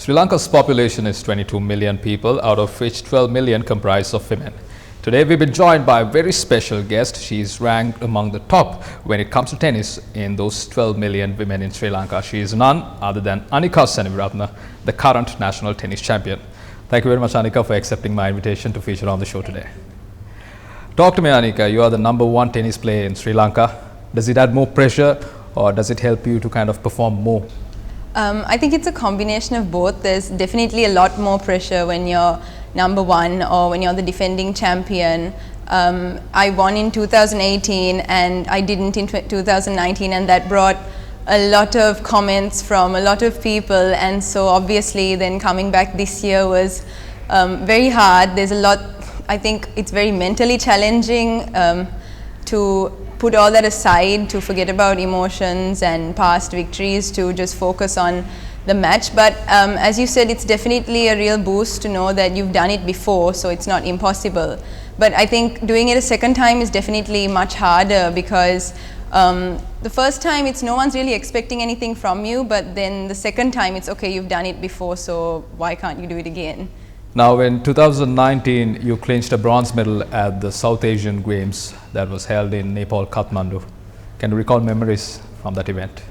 Sri Lanka's population is 22 million people, out of which 12 million comprise of women. Today we've been joined by a very special guest. She is ranked among the top when it comes to tennis in those 12 million women in Sri Lanka. She is none other than Anika Seneviratne, the current national tennis champion. Thank you very much, Anika, for accepting my invitation to feature on the show today. Talk to me, Anika. You are the #1 tennis player in Sri Lanka. Does it add more pressure or does it help you to kind of perform more? I think it's a combination of both. There's definitely a lot more pressure when you're #1 or when you're the defending champion. I won in 2018 and I didn't in 2019, and that brought a lot of comments from a lot of people, and so obviously then coming back this year was very hard. There's a lot. I think it's very mentally challenging to put all that aside, to forget about emotions and past victories, to just focus on the match. But as you said, it's definitely a real boost to know that you've done it before, so it's not impossible. But I think doing it a second time is definitely much harder, because the first time no one's really expecting anything from you, but then the second time it's okay, you've done it before, so why can't you do it again? Now, in 2019, you clinched a bronze medal at the South Asian Games that was held in Nepal, Kathmandu. Can you recall memories from that event?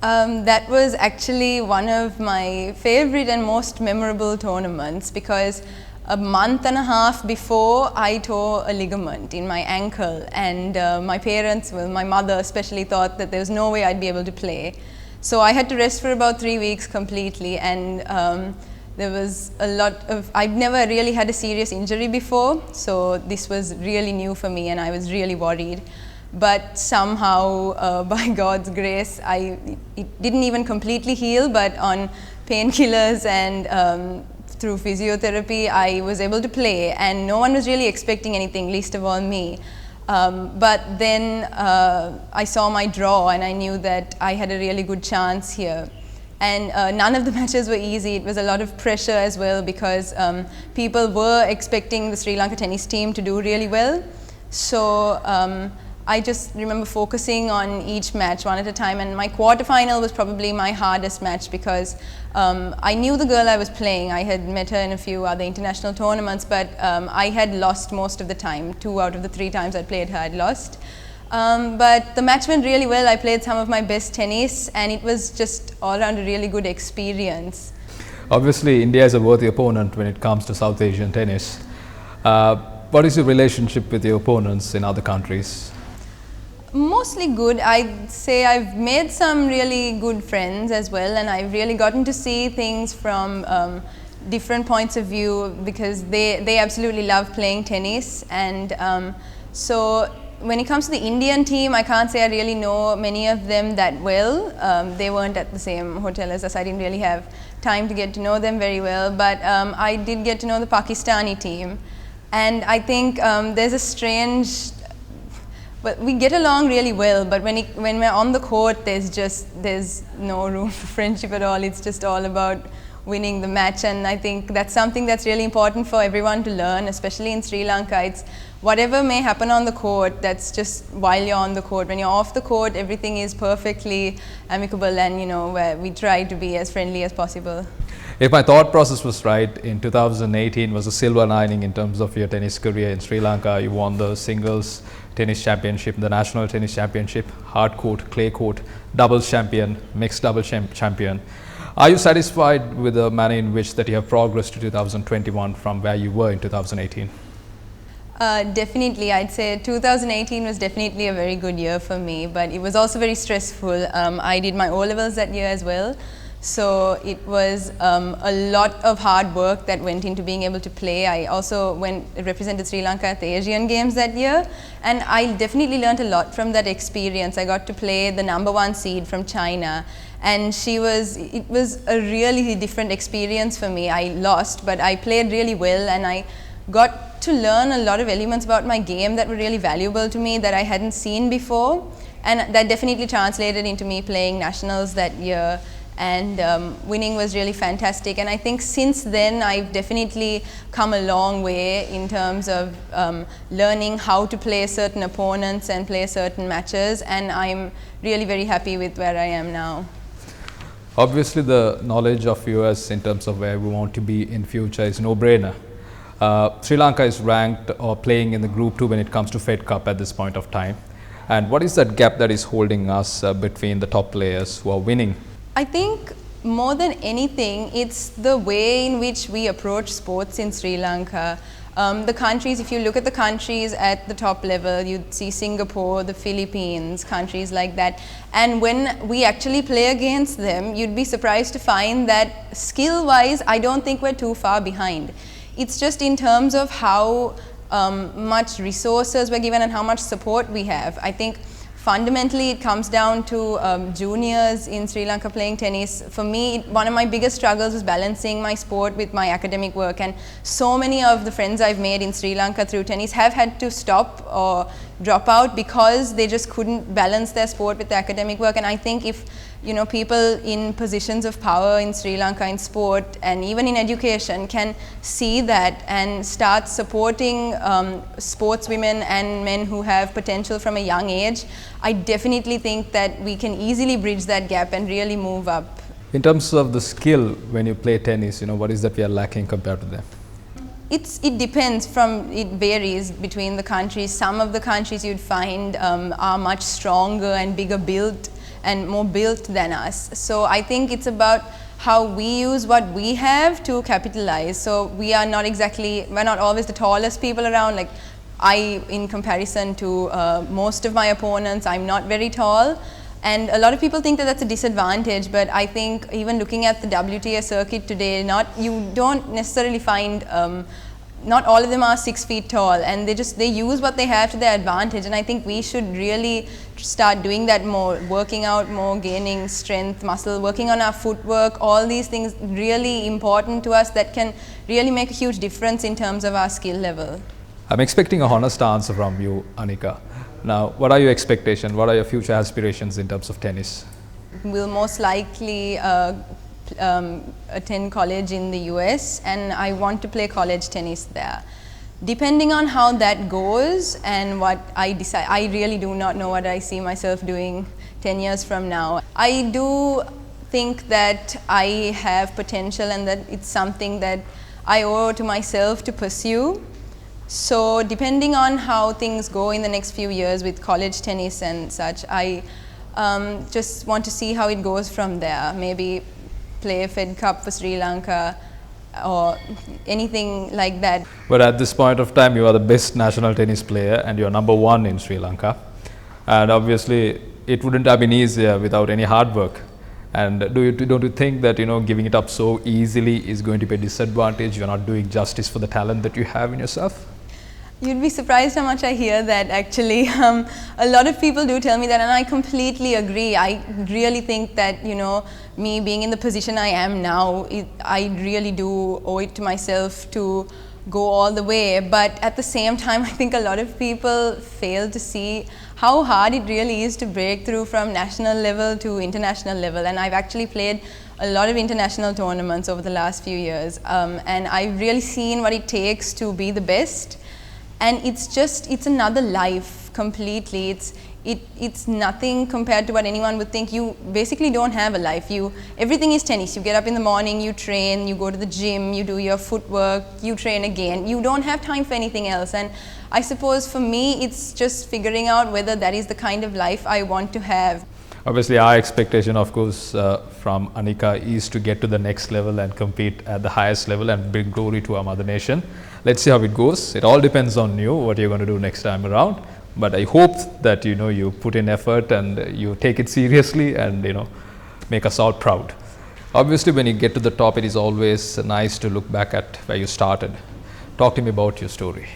That was actually one of my favorite and most memorable tournaments, because a month and a half before I tore a ligament in my ankle, and my parents, well, my mother especially, thought that there was no way I'd be able to play. So I had to rest for about 3 weeks completely, and there was a lot of, I'd never really had a serious injury before, so this was really new for me and I was really worried. But somehow, by God's grace, it didn't even completely heal, but on painkillers and through physiotherapy, I was able to play, and no one was really expecting anything, least of all me. But then I saw my draw and I knew that I had a really good chance here. And none of the matches were easy. It was a lot of pressure as well, because people were expecting the Sri Lanka tennis team to do really well. So I just remember focusing on each match one at a time, and my quarterfinal was probably my hardest match, because I knew the girl I was playing. I had met her in a few other international tournaments, but I had lost most of the time. 2 out of the 3 times I played her, I'd lost. But the match went really well. I played some of my best tennis, and it was just all around a really good experience. Obviously, India is a worthy opponent when it comes to South Asian tennis. What is your relationship with your opponents in other countries? Mostly good. I'd say I've made some really good friends as well, and I've really gotten to see things from different points of view, because they absolutely love playing tennis. And so when it comes to the Indian team, I can't say I really know many of them that well. They weren't at the same hotel as us. I didn't really have time to get to know them very well, but I did get to know the Pakistani team. And I think there's a strange, but we get along really well, but when we're on the court, there's no room for friendship at all. It's just all about winning the match, and I think that's something that's really important for everyone to learn, especially in Sri Lanka. It's whatever may happen on the court, that's just while you're on the court. When you're off the court, everything is perfectly amicable, and where we try to be as friendly as possible. If my thought process was right, in 2018 was a silver lining in terms of your tennis career in Sri Lanka. You won the singles tennis championship, the national tennis championship, hard court, clay court, doubles champion, mixed doubles champion. Are you satisfied with the manner in which that you have progressed to 2021 from where you were in 2018? Definitely, I'd say 2018 was definitely a very good year for me, but it was also very stressful. I did my O-levels that year as well, so it was a lot of hard work that went into being able to play. I also represented Sri Lanka at the Asian Games that year, and I definitely learned a lot from that experience. I got to play the #1 seed from China, and it was a really different experience for me. I lost, but I played really well, and I got to learn a lot of elements about my game that were really valuable to me that I hadn't seen before, and that definitely translated into me playing nationals that year, and winning was really fantastic. And I think since then I've definitely come a long way in terms of learning how to play certain opponents and play certain matches, and I'm really very happy with where I am now. Obviously, the knowledge of US in terms of where we want to be in future is no-brainer. Sri Lanka is ranked or playing in the Group 2 when it comes to Fed Cup at this point of time. And what is that gap that is holding us between the top players who are winning? I think more than anything, it's the way in which we approach sports in Sri Lanka. The countries, if you look at the countries at the top level, you'd see Singapore, the Philippines, countries like that. And when we actually play against them, you'd be surprised to find that skill-wise, I don't think we're too far behind. It's just in terms of how much resources we're given and how much support we have. I think fundamentally it comes down to juniors in Sri Lanka playing tennis. For me, one of my biggest struggles was balancing my sport with my academic work, and so many of the friends I've made in Sri Lanka through tennis have had to stop or drop out because they just couldn't balance their sport with their academic work. And I think if people in positions of power in Sri Lanka in sport and even in education can see that and start supporting sportswomen and men who have potential from a young age, I definitely think that we can easily bridge that gap and really move up. In terms of the skill when you play tennis, what is that we are lacking compared to them? It depends it varies between the countries. Some of the countries you'd find are much stronger and bigger built and more built than us. So I think it's about how we use what we have to capitalize. So we're not always the tallest people around. Like in comparison to most of my opponents, I'm not very tall. And a lot of people think that that's a disadvantage, but I think even looking at the WTA circuit today, you don't necessarily find not all of them are 6 feet tall, and they use what they have to their advantage. And I think we should really start doing that more, working out more, gaining strength, muscle, working on our footwork, all these things really important to us that can really make a huge difference in terms of our skill level. I'm expecting a honest answer from you, Anika. Now, what are your expectations? What are your future aspirations in terms of tennis? We'll most likely attend college in the US, and I want to play college tennis there. Depending on how that goes and what I decide, I really do not know what I see myself doing 10 years from now. I do think that I have potential and that it's something that I owe to myself to pursue. So depending on how things go in the next few years with college tennis and such, I just want to see how it goes from there. Maybe play a Fed Cup for Sri Lanka or anything like that. But at this point of time, you are the best national tennis player and you are #1 in Sri Lanka. And obviously, it wouldn't have been easier without any hard work. And don't you think that giving it up so easily is going to be a disadvantage? You're not doing justice for the talent that you have in yourself? You'd be surprised how much I hear that actually. A lot of people do tell me that, and I completely agree. I really think that, me being in the position I am now, I really do owe it to myself to go all the way. But at the same time, I think a lot of people fail to see how hard it really is to break through from national level to international level. And I've actually played a lot of international tournaments over the last few years. And I've really seen what it takes to be the best. And it's another life completely. It's nothing compared to what anyone would think. You basically don't have a life. Everything is tennis. You get up in the morning, you train, you go to the gym, you do your footwork, you train again. You don't have time for anything else. And I suppose for me, it's just figuring out whether that is the kind of life I want to have. Obviously, our expectation, of course, from Anika is to get to the next level and compete at the highest level and bring glory to our mother nation. Let's see how it goes. It all depends on you, what you're going to do next time around. But I hope that you put in effort and you take it seriously and make us all proud. Obviously, when you get to the top, it is always nice to look back at where you started. Talk to me about your story.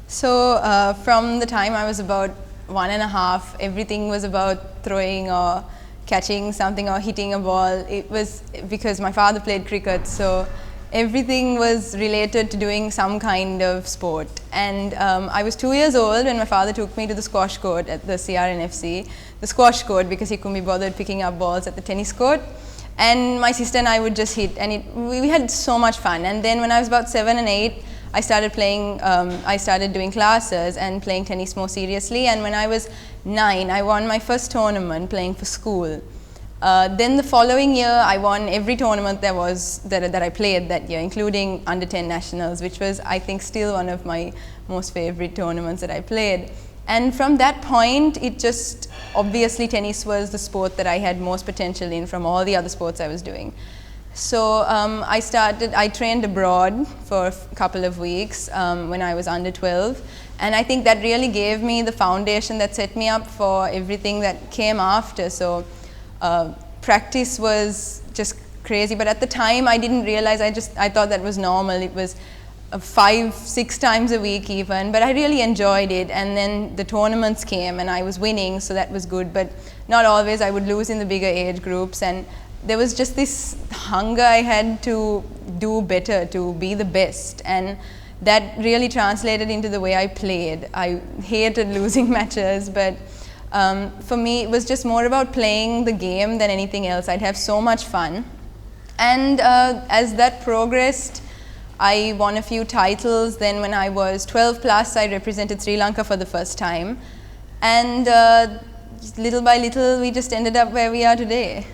So from the time I was about 1.5, everything was about throwing or catching something or hitting a ball. It was because my father played cricket, so everything was related to doing some kind of sport. And I was 2 years old when my father took me to the squash court at the CRNFC, the squash court, because he couldn't be bothered picking up balls at the tennis court. And my sister and I would just hit, and we had so much fun. And then when I was about 7 and 8, I started playing, I started doing classes and playing tennis more seriously. And when I was 9, I won my first tournament playing for school. Then the following year, I won every tournament that I played that year, including under 10 nationals, which was, I think, still one of my most favorite tournaments that I played. And from that point, it just, obviously tennis was the sport that I had most potential in from all the other sports I was doing. So I trained abroad for a couple of weeks when I was under 12. And I think that really gave me the foundation that set me up for everything that came after. So practice was just crazy, but at the time I didn't realize, I thought that was normal. It was 5-6 times a week even, but I really enjoyed it. And then the tournaments came and I was winning, so that was good, but not always. I would lose in the bigger age groups, and there was just this hunger I had to do better, to be the best, and that really translated into the way I played. I hated losing matches, but for me it was just more about playing the game than anything else. I'd have so much fun. And as that progressed, I won a few titles. Then when I was 12 plus, I represented Sri Lanka for the first time. And little by little, we just ended up where we are today.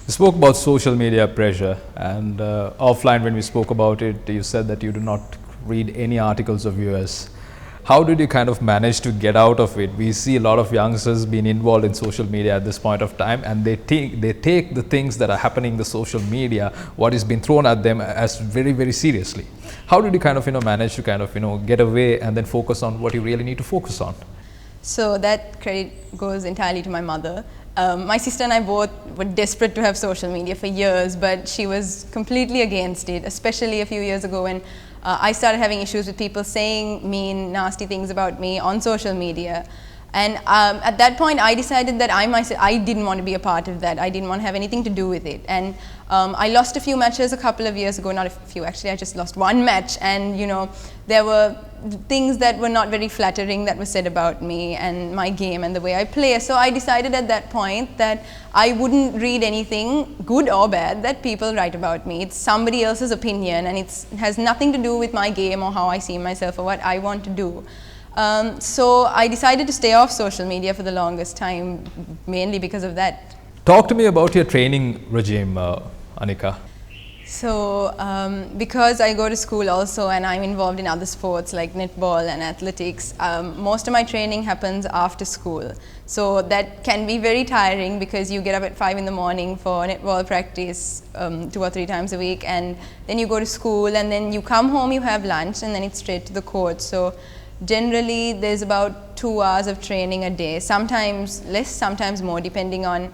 You spoke about social media pressure, and offline when we spoke about it, you said that you do not read any articles of yours. How did you kind of manage to get out of it? We see a lot of youngsters being involved in social media at this point of time, and they take the things that are happening in the social media, what is being thrown at them, as very, very seriously. How did you kind of manage to kind of get away and then focus on what you really need to focus on? So that credit goes entirely to my mother. My sister and I both were desperate to have social media for years, but she was completely against it, especially a few years ago when I started having issues with people saying mean, nasty things about me on social media. And at that point, I decided that I didn't want to be a part of that. I didn't want to have anything to do with it. And I lost a few matches a couple of years ago, not a few actually, I just lost one match. And there were things that were not very flattering that were said about me and my game and the way I play. So I decided at that point that I wouldn't read anything, good or bad, that people write about me. It's somebody else's opinion, and it has nothing to do with my game or how I see myself or what I want to do. So I decided to stay off social media for the longest time, mainly because of that. Talk to me about your training regime, Anika. So because I go to school also and I'm involved in other sports like netball and athletics, most of my training happens after school. So that can be very tiring because you get up at 5 in the morning for netball practice 2 or 3 times a week, and then you go to school, and then you come home, you have lunch, and then it's straight to the court. So generally there's about 2 hours of training a day, sometimes less, sometimes more, depending on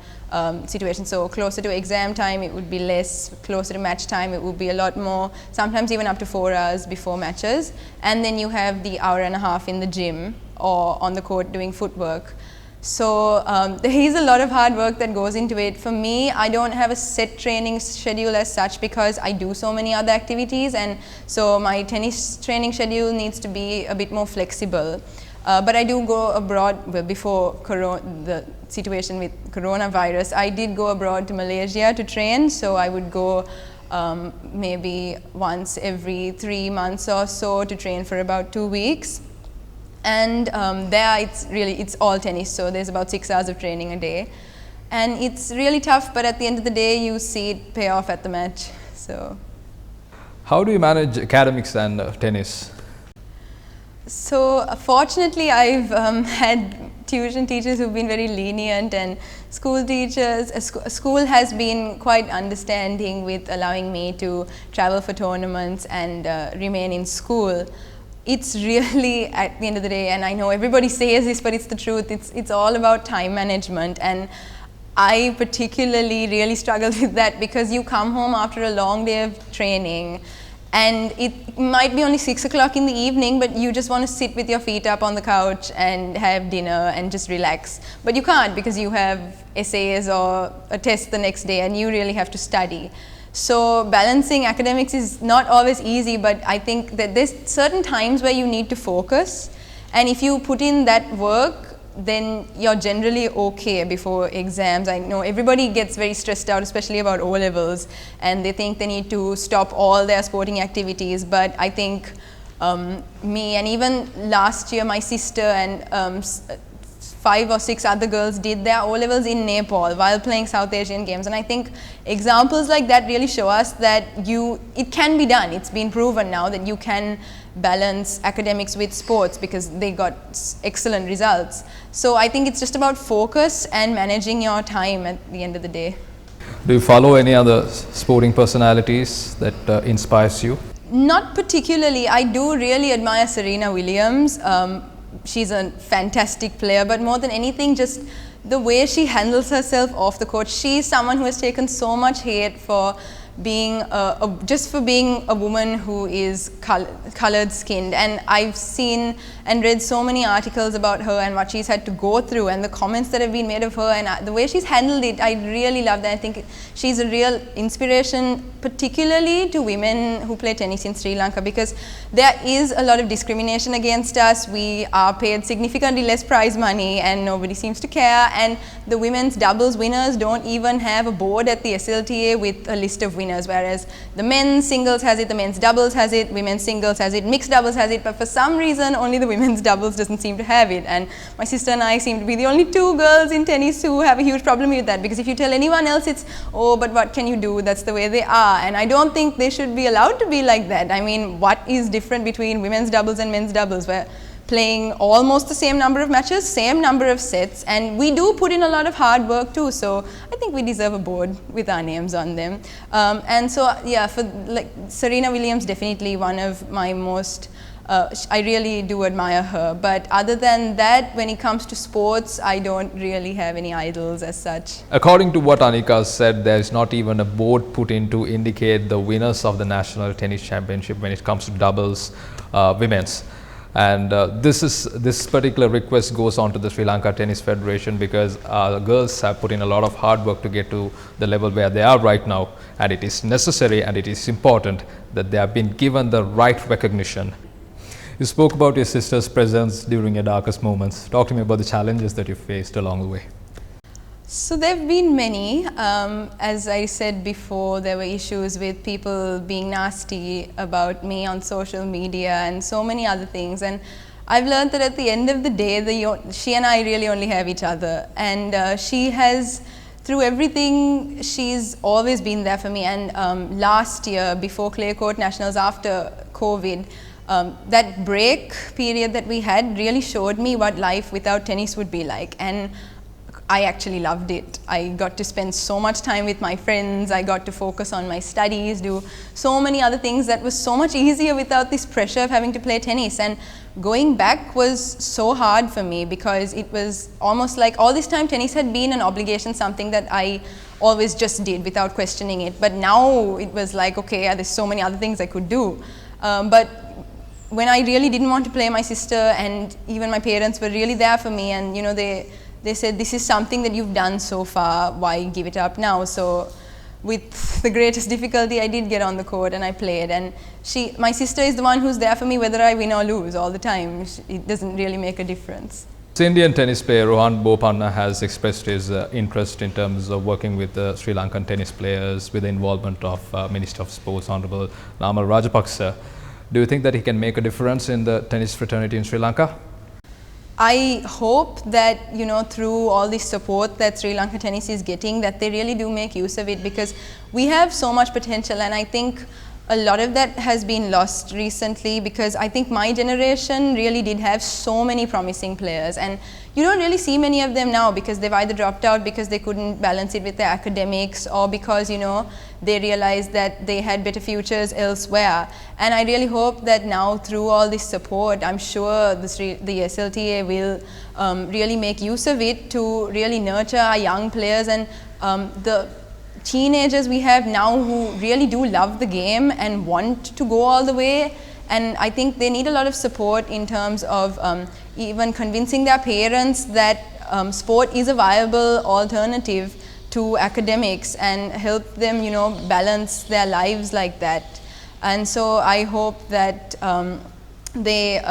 situation. So closer to exam time it would be less, closer to match time it would be a lot more, sometimes even up to 4 hours before matches. And then you have the hour and a half in the gym or on the court doing footwork. So there is a lot of hard work that goes into it. For me, I don't have a set training schedule as such because I do so many other activities, and so my tennis training schedule needs to be a bit more flexible. But I do go abroad. Well, before the situation with coronavirus, I did go abroad to Malaysia to train. So I would go maybe once every 3 months or so to train for about 2 weeks. And there it's all tennis, so there's about 6 hours of training a day. And it's really tough, but at the end of the day, you see it pay off at the match. So, how do you manage academics and tennis? So fortunately, I've had tuition teachers who've been very lenient, and school teachers. School has been quite understanding with allowing me to travel for tournaments and remain in school. It's really, at the end of the day, and I know everybody says this, but it's the truth, it's all about time management. And I particularly really struggle with that because you come home after a long day of training, and it might be only 6 o'clock in the evening, but you just want to sit with your feet up on the couch and have dinner and just relax. But you can't because you have essays or a test the next day and you really have to study. So balancing academics is not always easy, but I think that there's certain times where you need to focus, and if you put in that work, then you're generally okay before exams. I know everybody gets very stressed out, especially about O-levels, and they think they need to stop all their sporting activities, but I think me, and even last year my sister and 5 or 6 other girls did their O-levels in Nepal while playing South Asian Games. And I think examples like that really show us that it can be done. It's been proven now that you can balance academics with sports because they got excellent results. So I think it's just about focus and managing your time at the end of the day. Do you follow any other sporting personalities that inspires you? Not particularly. I do really admire Serena Williams. She's a fantastic player, but more than anything, just the way she handles herself off the court. She's someone who has taken so much hate for being just for being a woman who is colored skinned, and I've seen and read so many articles about her and what she's had to go through and the comments that have been made of her and the way she's handled it. I really love that. I think she's a real inspiration, particularly to women who play tennis in Sri Lanka, because there is a lot of discrimination against us. We are paid significantly less prize money and nobody seems to care, and the women's doubles winners don't even have a board at the SLTA with a list of winners, whereas the men's singles has it, the men's doubles has it, women's singles has it, mixed doubles has it, but for some reason only the women's doubles doesn't seem to have it. And my sister and I seem to be the only two girls in tennis who have a huge problem with that, because if you tell anyone else it's, oh, but what can you do, that's the way they are. And I don't think they should be allowed to be like that. I mean, what is different between women's doubles and men's doubles? We're playing almost the same number of matches, same number of sets, and we do put in a lot of hard work too, so I think we deserve a board with our names on them. And so yeah, for like Serena Williams, definitely one of my most I really do admire her, but other than that, when it comes to sports, I don't really have any idols as such. According to what Anika said, there is not even a board put in to indicate the winners of the National Tennis Championship when it comes to doubles women's. And this particular request goes on to the Sri Lanka Tennis Federation, because girls have put in a lot of hard work to get to the level where they are right now, and it is necessary and it is important that they have been given the right recognition. You spoke about your sister's presence during your darkest moments. Talk to me about the challenges that you faced along the way. So there have been many. As I said before, there were issues with people being nasty about me on social media and so many other things. And I've learned that at the end of the day, she and I really only have each other. And she has, through everything, she's always been there for me. And last year, before Clay Court Nationals, after COVID, that break period that we had really showed me what life without tennis would be like. And I actually loved it. I got to spend so much time with my friends, I got to focus on my studies, do so many other things that was so much easier without this pressure of having to play tennis. And going back was so hard for me, because it was almost like all this time tennis had been an obligation, something that I always just did without questioning it. But now it was like, okay, there's so many other things I could do. But when I really didn't want to play, my sister and even my parents were really there for me, and you know, they said, this is something that you've done so far, why give it up now? So with the greatest difficulty, I did get on the court and I played. And my sister is the one who's there for me whether I win or lose all the time. It doesn't really make a difference. Indian tennis player Rohan Bopana has expressed his interest in terms of working with the Sri Lankan tennis players with the involvement of Minister of Sports, Honorable Namal Rajapaksa. Do you think that he can make a difference in the tennis fraternity in Sri Lanka? I hope that, you know, through all this support that Sri Lanka tennis is getting, that they really do make use of it, because we have so much potential, and I think a lot of that has been lost recently, because I think my generation really did have so many promising players, and you don't really see many of them now, because they've either dropped out because they couldn't balance it with their academics, or because, you know, they realized that they had better futures elsewhere. And I really hope that now, through all this support, I'm sure the SLTA will really make use of it to really nurture our young players and the teenagers we have now who really do love the game and want to go all the way. And I think they need a lot of support in terms of even convincing their parents that sport is a viable alternative to academics, and help them, you know, balance their lives like that. And so I hope that they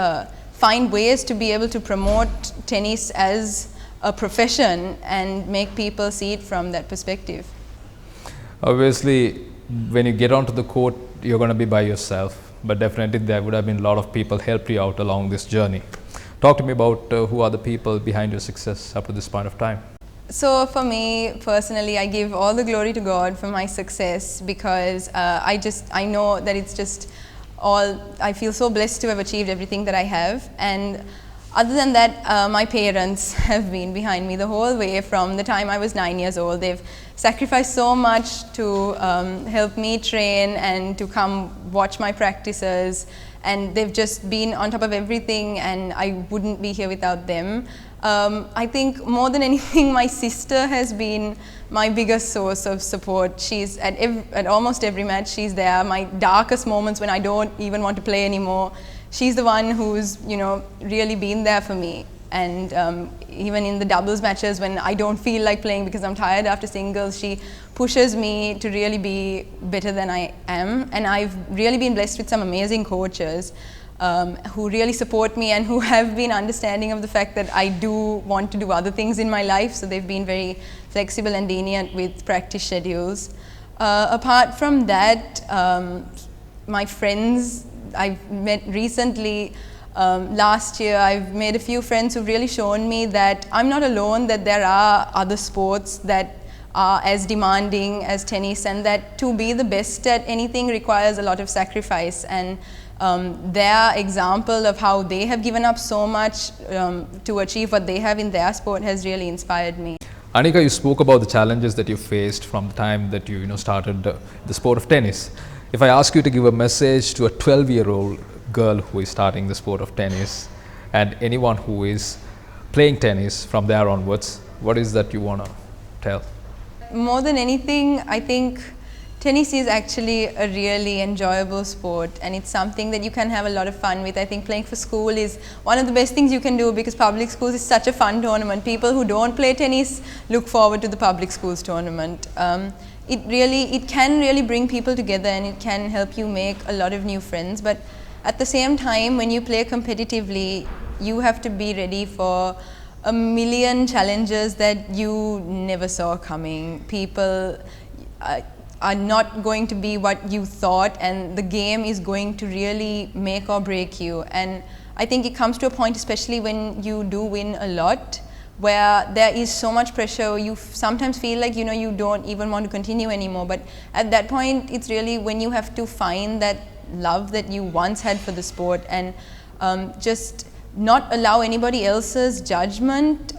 find ways to be able to promote tennis as a profession and make people see it from that perspective. Obviously, when you get onto the court, you're going to be by yourself, but definitely there would have been a lot of people help you out along this journey. Talk to me about who are the people behind your success up to this point of time. So for me personally, I give all the glory to God for my success, because I know that it's just I feel so blessed to have achieved everything that I have. And other than that, my parents have been behind me the whole way from the time I was 9 years old. They've sacrificed so much to help me train and to come watch my practices, and they've just been on top of everything, and I wouldn't be here without them. I think more than anything, my sister has been my biggest source of support. She's at almost every match, she's there. My darkest moments when I don't even want to play anymore, she's the one who's, really been there for me. And even in the doubles matches when I don't feel like playing because I'm tired after singles, she pushes me to really be better than I am. And I've really been blessed with some amazing coaches who really support me and who have been understanding of the fact that I do want to do other things in my life. So they've been very flexible and lenient with practice schedules. Apart from that, my friends I've met recently, last year, I've made a few friends who've really shown me that I'm not alone, that there are other sports that are as demanding as tennis, and that to be the best at anything requires a lot of sacrifice. And their example of how they have given up so much to achieve what they have in their sport has really inspired me. Anika, you spoke about the challenges that you faced from the time that you started the sport of tennis. If I ask you to give a message to a 12-year-old girl who is starting the sport of tennis and anyone who is playing tennis from there onwards, what is that you want to tell? More than anything, I think tennis is actually a really enjoyable sport, and it's something that you can have a lot of fun with. I think playing for school is one of the best things you can do, because public schools is such a fun tournament. People who don't play tennis look forward to the public schools tournament. It can really bring people together, and it can help you make a lot of new friends. But at the same time, when you play competitively, you have to be ready for a million challenges that you never saw coming. People are not going to be what you thought, and the game is going to really make or break you. And I think it comes to a point, especially when you do win a lot, where there is so much pressure, you sometimes feel like you don't even want to continue anymore. But at that point, it's really when you have to find that love that you once had for the sport, and just not allow anybody else's judgment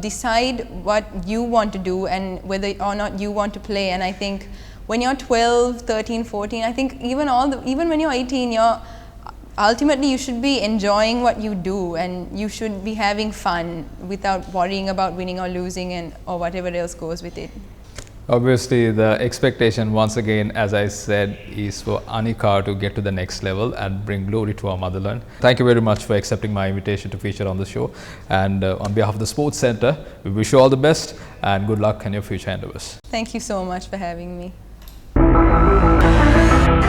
decide what you want to do and whether or not you want to play. And I think when you're 12, 13, 14, I think even when you're 18, ultimately you should be enjoying what you do, and you should be having fun without worrying about winning or losing or whatever else goes with it. Obviously, the expectation, once again, as I said, is for Anika to get to the next level and bring glory to our motherland. Thank you very much for accepting my invitation to feature on the show. And on behalf of the Sports Centre, we wish you all the best and good luck in your future endeavours. Thank you so much for having me.